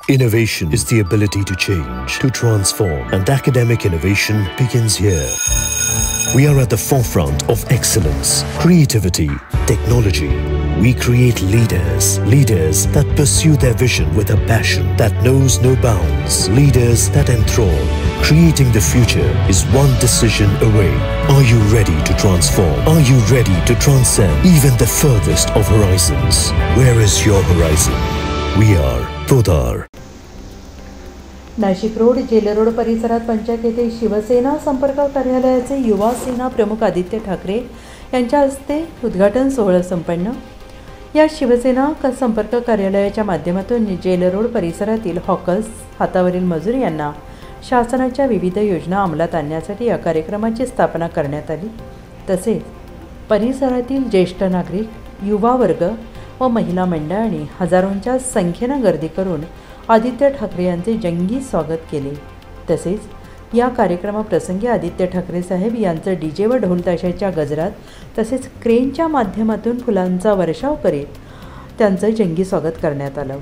Innovation is the ability to change, to transform, and academic innovation begins here. We are at the forefront of excellence, creativity, technology. We create leaders that pursue their vision with a passion that knows no bounds, leaders that enthrall. Creating the future is one decision away. Are you ready to transform? Are you ready to transcend even the furthest of horizons? Where is your horizon? We are Podar. Nashik road, jail road परिसरात पंचायत येथे शिवसेना संपर्क कार्यालयाचे युवा सेना प्रमुख आदित्य ठाकरे यांच्या हस्ते उद्घाटन सोहळा संपन्न. या शिवसेना संपर्क कार्यालयाच्या माध्यमातून जेल रोड परिसरातील हॉकर्स, हातावरील मजूर यांना शासनाच्या विविध योजना अंमलात आणण्यासाठी या कार्यक्रमाची स्थापना करण्यात आली. तसेच परिसरातील ज्येष्ठ नागरिक, युवा वर्ग व महिला मंडळांनी हजारोंच्या संख्येनं गर्दी करून आदित्य ठाकरे यांचे जंगी स्वागत केले. तसेच या कार्यक्रमाप्रसंगी आदित्य ठाकरे साहेब यांचं डीजे व ढोल ताशाच्या गजरात तसेच क्रेनच्या माध्यमातून फुलांचा वर्षाव करीत त्यांचं जंगी स्वागत करण्यात आलं.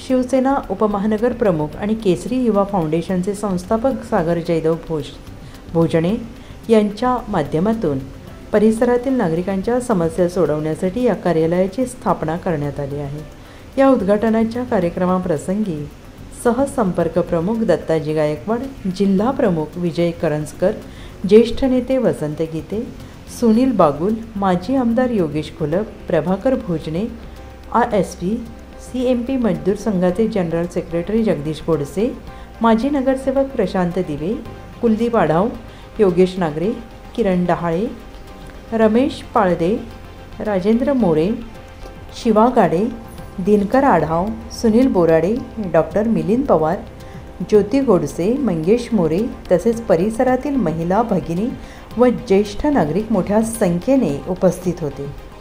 शिवसेना उपमहानगर प्रमुख आणि केसरी युवा फाउंडेशनचे संस्थापक सागर जयदेव भोजने यांच्या माध्यमातून परिसरातील नागरिकांच्या समस्या सोडवण्यासाठी या कार्यालयाची स्थापना करण्यात आली आहे. या उद्घाटनाच्या कार्यक्रमाप्रसंगी सहसंपर्क प्रमुख दत्ताजी गायकवाड, जिल्हा प्रमुख विजय करंजकर, ज्येष्ठ नेते वसंत गीते, सुनील बागुल, माजी आमदार योगेश खुलप, प्रभाकर भोजने, ASP, CMP मजदूर संघाचे जनरल सेक्रेटरी जगदीश गोडसे, माजी नगरसेवक प्रशांत दिवे, कुलदीप आढाव, योगेश नागरे, किरण डहाळे, रमेश पाळदे, राजेंद्र मोरे, शिवा गाडे, दिनकर आढाव, सुनील बोराडे, डॉक्टर मिलिंद पवार, ज्योती गोडसे, मंगेश मोरे तसेच परिसरातील महिला, भगिनी व ज्येष्ठ नागरिक मोठ्या संख्येने उपस्थित होते.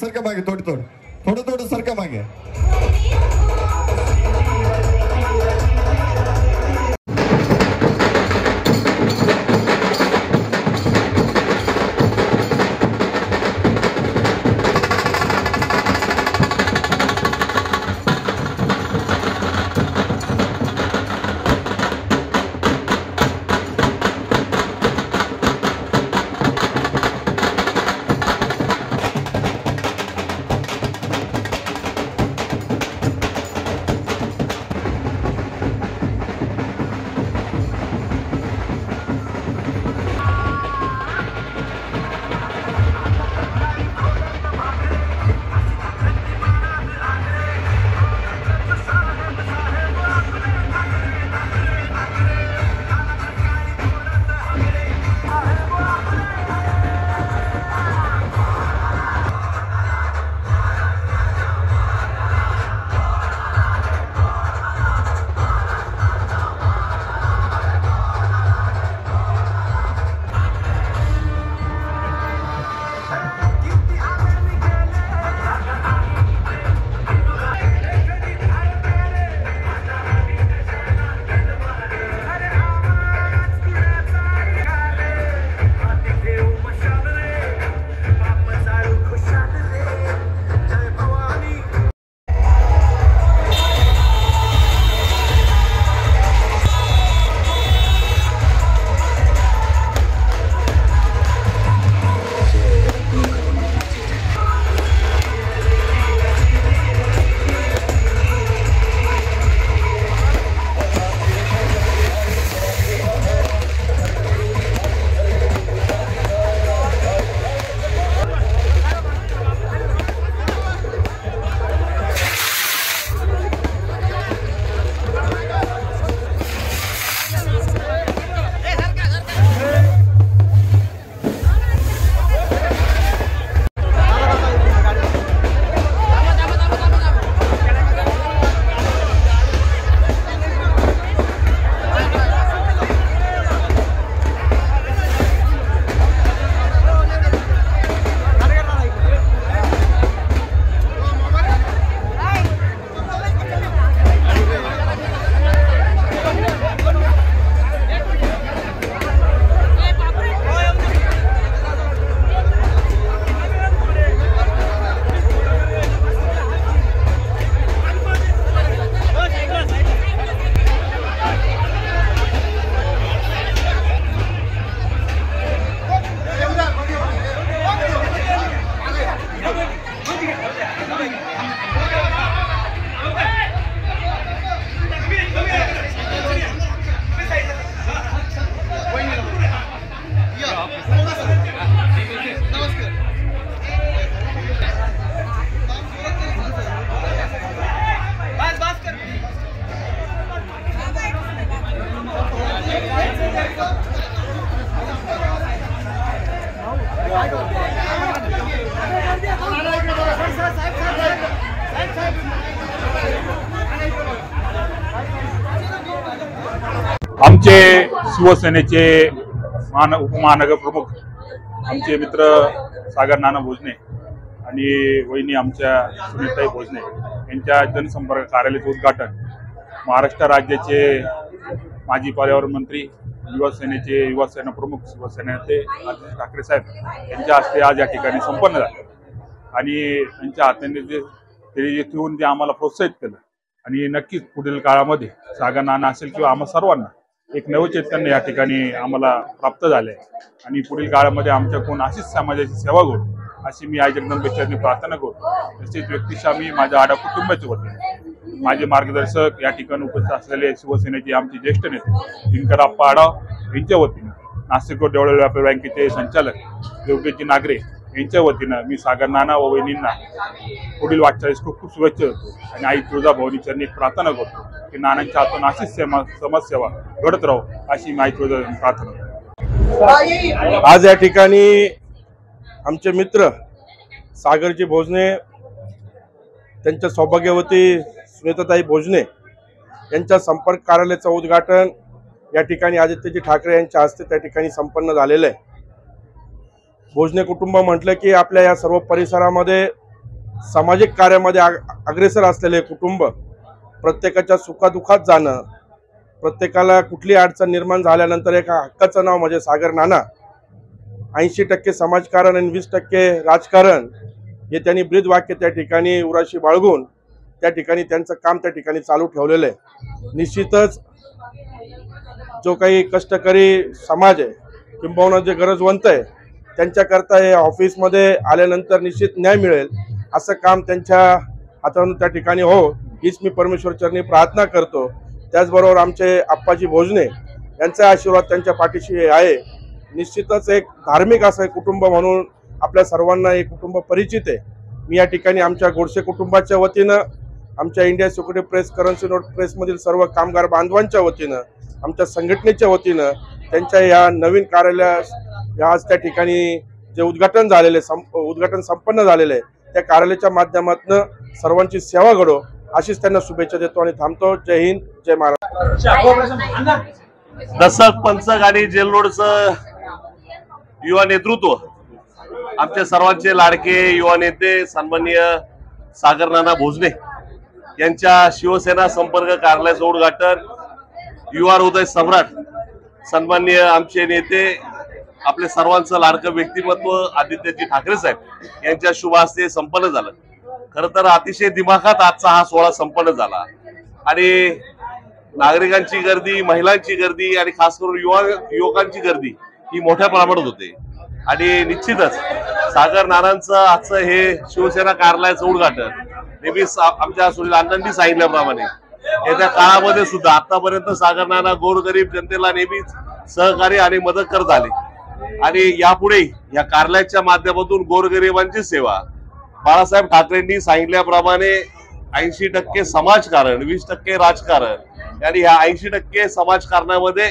सरका मागे थोडं सरका मागे. आमचे शिवसेनेचे उपमहानगर प्रमुख आमचे मित्र सागर नाना भोजने आणि वहिनी आमच्या सुनीताई भोजने यांच्या जनसंपर्क कार्यालयाचे उद्घाटन महाराष्ट्र राज्याचे माजी पर्यावरण मंत्री युवासेना प्रमुख शिवसेनेचे आदित्य ठाकरे साहेब यांच्या हस्ते आज या ठिकाणी संपन्न झाले आणि त्यांच्या हाताने जे ठेवून ते आम्हाला प्रोत्साहित केलं आणि नक्कीच पुढील काळामध्ये सागर नाना असेल किंवा आम्हा सर्वांना एक नवचैतन्य या ठिकाणी आम्हाला प्राप्त झाले आणि पुढील काळामध्ये आमच्याकडून अशीच समाजाची सेवा करू अशी मी आई जगदंबेचरणी प्रार्थना करतो। तसेच व्यक्तिशः मी माझ्या आडा कुटुंबाच्या वतीने माझे मार्गदर्शक या ठिकाणी उपस्थित असलेले शिवसेनेचे आमचे ज्येष्ठ नेते दिनकर आप्पा आढाव यांच्या वतीने नाशिक रोड डेव्हलपमेंट बँकेचे संचालक योगेशजी नागरे यांच्या वतीनं मी सागर नाना व वहिनींना पुढील वाटचालीस खूप खूप शुभेच्छा देतो आणि आई तुळजाभवानी चरणी प्रार्थना करतो की नानांच्या हातून अशीच समाजसेवा घडत राहू अशी मी आई तुळजाभवानी प्रार्थना करतो। आज या ठिकाणी आमचे मित्र सागरजी भोजने त्यांच्या सौभाग्यवती सुनीताताई भोजने यांच्या संपर्क कार्यालयाचं उद्घाटन या ठिकाणी आदित्यजी ठाकरे यांच्या हस्ते त्या ठिकाणी संपन्न झालेलं आहे। भोजने कुटुंब म्हटलं की आपल्या या सर्व परिसरामध्ये सामाजिक कार्यामध्ये अग्रेसर असलेले कुटुंब, प्रत्येकाच्या सुखादुखात जाणं, प्रत्येकाला कुठली अडचण निर्माण झाल्यानंतर एका हक्काचं नाव म्हणजे सागर नाना। 80% समाजकारण आणि 20% राजकारण हे त्यांनी ब्रीदवाक्य त्या ठिकाणी उराशी बाळगून त्या ठिकाणी त्यांचं काम त्या ठिकाणी चालू ठेवलेलं आहे। निश्चितच जो काही कष्टकरी समाज आहे किंबहुना जे गरजवंत आहे त्यांच्याकरता हे ऑफिसमध्ये आल्यानंतर निश्चित न्याय मिळेल असं काम त्यांच्या हातातून त्या ठिकाणी हो हीच मी परमेश्वरचरणी प्रार्थना करतो। त्याचबरोबर आमचे आप्पाजी भोजने यांचा आशीर्वाद त्यांच्या पाठीशी आहे। निश्चितच एक धार्मिक असं कुटुंब म्हणून आपल्या सर्वांना हे कुटुंब परिचित आहे। मी या ठिकाणी आमच्या गोडसे कुटुंबाच्या वतीनं, आमच्या India security press, currency note प्रेसमधील सर्व कामगार बांधवांच्या वतीनं, आमच्या संघटनेच्या वतीनं त्यांच्या या नवीन कार्यालयास आज त्या ठिकाणी जे उद्घाटन झालेले उद्घाटन संपन्न झालेले आहे त्या कार्यालयाच्या माध्यमातून सर्वांची सेवा घडो अशीच त्यांना शुभेच्छा देतो आणि थांबतो। जय हिंद, जय महाराष्ट्र। दशक पंचक आणि जेल रोडचं युवा नेतृत्व आमच्या सर्वांचे लाडके युवा नेते सन्माननीय सागर नाना भोजने यांच्या शिवसेना संपर्क कार्यालयाचं उद्घाटन युवा हृदय सम्राट सन्माननीय आमचे नेते आपले सर्वांचं लाडकं व्यक्तिमत्व आदित्यजी ठाकरे साहेब यांच्या शुभ हस्ते संपन्न झालं। खरं तर अतिशय दिमाखात आजचा हा सोहळा संपन्न झाला आणि नागरिकांची गर्दी, महिलांची गर्दी आणि खास करून युवकांची गर्दी ही मोठ्या प्रमाणात होते आणि निश्चितच सागर नानांचं आजचं हे शिवसेना कार्यालयाचं उद्घाटन नेहमीच आमच्या सुनील अण्णांनी सांगितल्याप्रमाणे येत्या काळामध्ये सुद्धा आतापर्यंत सागर नाना गोरगरीब जनतेला नेहमीच सहकार्य आणि मदत करत आले आणि यापुढे या कार्यालयाच्या माध्यमातून गोरगरिबांची सेवा बाळासाहेब ठाकरेंनी सांगितल्याप्रमाणे 80% समाजकारण 20% राजकारण आणि ह्या 80% समाजकारणामध्ये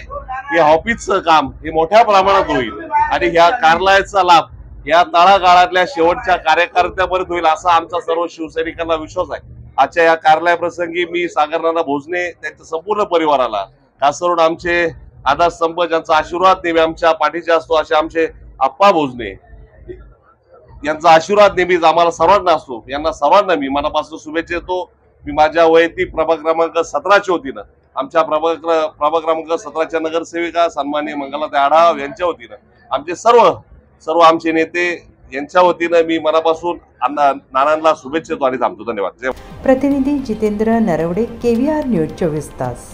हे ऑफिसचं काम हे मोठ्या प्रमाणात होईल आणि ह्या कार्यालयाचा लाभ या तळागाळातल्या शेवटच्या कार्यकर्त्यापर्यंत होईल असा आमचा सर्व शिवसैनिकांना विश्वास आहे। आजच्या या कार्यालयाप्रसंगी मी सागर नाना भोजने त्यांच्या संपूर्ण परिवाराला, खास करून आमचे आधारस्तंभ ज्यांचा आशीर्वाद नेहमी आमच्या पाठीचे असतो असे आमचे आप्पा भोजने यांचा आशीर्वाद नेहमीच आम्हाला सर्वांना असतो, यांना सर्वांना मी मनापासून शुभेच्छा देतो। मी माझ्या वैयक्तिक प्रभाग क्रमांक 17च्या वतीनं आमच्या प्रभाग क्रमांक 17च्या नगरसेविका सन्माननीय मंगलाताई आढाव यांच्या वतीनं आमचे सर्व आमचे नेते यांच्या वतीनं मी मनापासून नानांना शुभेच्छा देतो आणि थांबतो। धन्यवाद। प्रतिनिधी जितेंद्र नरवडे, KVR न्यूज 24 तास।